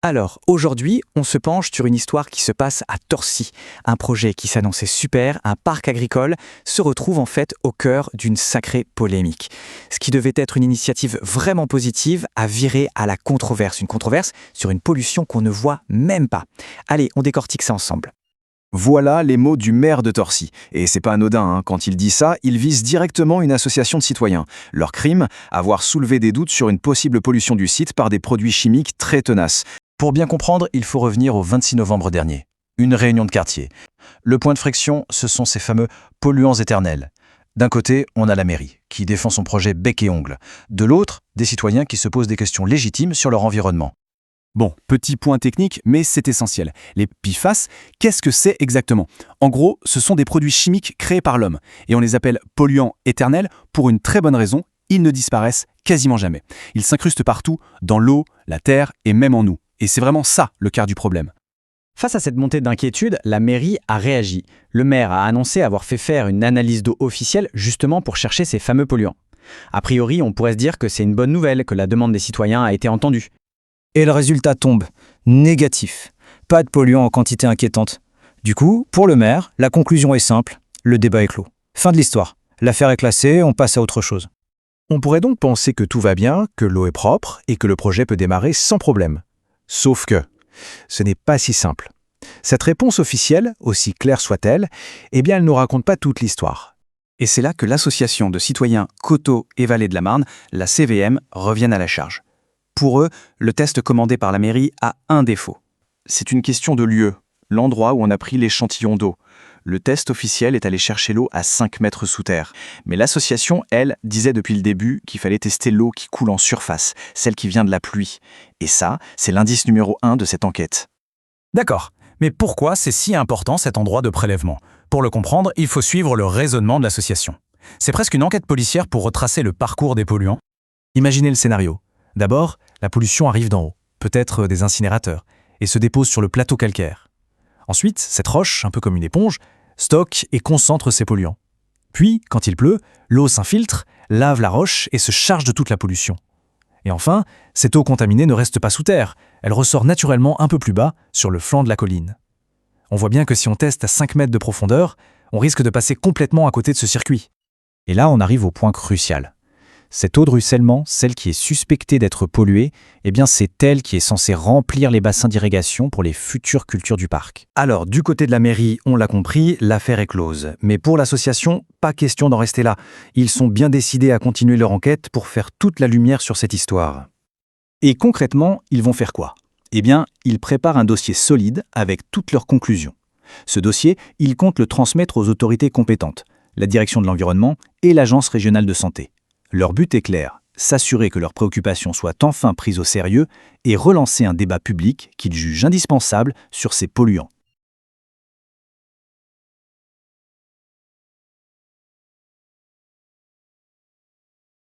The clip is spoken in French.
Alors, aujourd'hui, on se penche sur une histoire qui se passe à Torcy. Un projet qui s'annonçait super, un parc agricole, se retrouve en fait au cœur d'une sacrée polémique. Ce qui devait être une initiative vraiment positive a viré à la controverse. Une controverse sur une pollution qu'on ne voit même pas. Allez, on décortique ça ensemble. Voilà les mots du maire de Torcy. Et c'est pas anodin, hein. Quand il dit ça, il vise directement une association de citoyens. Leur crime, avoir soulevé des doutes sur une possible pollution du site par des produits chimiques très tenaces. Pour bien comprendre, il faut revenir au 26 novembre dernier. Une réunion de quartier. Le point de friction, ce sont ces fameux polluants éternels. D'un côté, on a la mairie, qui défend son projet bec et ongle. De l'autre, des citoyens qui se posent des questions légitimes sur leur environnement. Bon, petit point technique, mais c'est essentiel. Les PFAS, qu'est-ce que c'est exactement? En gros, ce sont des produits chimiques créés par l'homme, et on les appelle polluants éternels pour une très bonne raison, ils ne disparaissent quasiment jamais. Ils s'incrustent partout, dans l'eau, la terre et même en nous. Et c'est vraiment ça le cœur du problème. Face à cette montée d'inquiétude, la mairie a réagi. Le maire a annoncé avoir fait faire une analyse d'eau officielle justement pour chercher ces fameux polluants. A priori, on pourrait se dire que c'est une bonne nouvelle, que la demande des citoyens a été entendue. Et le résultat tombe. Négatif. Pas de polluants en quantité inquiétante. Du coup, pour le maire, la conclusion est simple. Le débat est clos. Fin de l'histoire. L'affaire est classée, on passe à autre chose. On pourrait donc penser que tout va bien, que l'eau est propre et que le projet peut démarrer sans problème. Sauf que ce n'est pas si simple. Cette réponse officielle, aussi claire soit-elle, eh bien elle ne raconte pas toute l'histoire. Et c'est là que l'association de citoyens Coteaux et Vallée de la Marne, la CVM, reviennent à la charge. Pour eux, le test commandé par la mairie a un défaut. C'est une question de lieu, l'endroit où on a pris l'échantillon d'eau. Le test officiel est allé chercher l'eau à 5 mètres sous terre. Mais l'association, elle, disait depuis le début qu'il fallait tester l'eau qui coule en surface, celle qui vient de la pluie. Et ça, c'est l'indice numéro 1 de cette enquête. D'accord. Mais pourquoi c'est si important cet endroit de prélèvement? Pour le comprendre, il faut suivre le raisonnement de l'association. C'est presque une enquête policière pour retracer le parcours des polluants. Imaginez le scénario. D'abord, la pollution arrive d'en haut, peut-être des incinérateurs, et se dépose sur le plateau calcaire. Ensuite, cette roche, un peu comme une éponge, stocke et concentre ces polluants. Puis, quand il pleut, l'eau s'infiltre, lave la roche et se charge de toute la pollution. Et enfin, cette eau contaminée ne reste pas sous terre, elle ressort naturellement un peu plus bas, sur le flanc de la colline. On voit bien que si on teste à 5 mètres de profondeur, on risque de passer complètement à côté de ce circuit. Et là, on arrive au point crucial. Cette eau de ruissellement, celle qui est suspectée d'être polluée, eh bien c'est elle qui est censée remplir les bassins d'irrigation pour les futures cultures du parc. Alors, du côté de la mairie, on l'a compris, l'affaire est close. Mais pour l'association, pas question d'en rester là. Ils sont bien décidés à continuer leur enquête pour faire toute la lumière sur cette histoire. Et concrètement, ils vont faire quoi? Eh bien, ils préparent un dossier solide avec toutes leurs conclusions. Ce dossier, ils comptent le transmettre aux autorités compétentes, la direction de l'environnement et l'agence régionale de santé. Leur but est clair, s'assurer que leurs préoccupations soient enfin prises au sérieux et relancer un débat public qu'ils jugent indispensable sur ces polluants.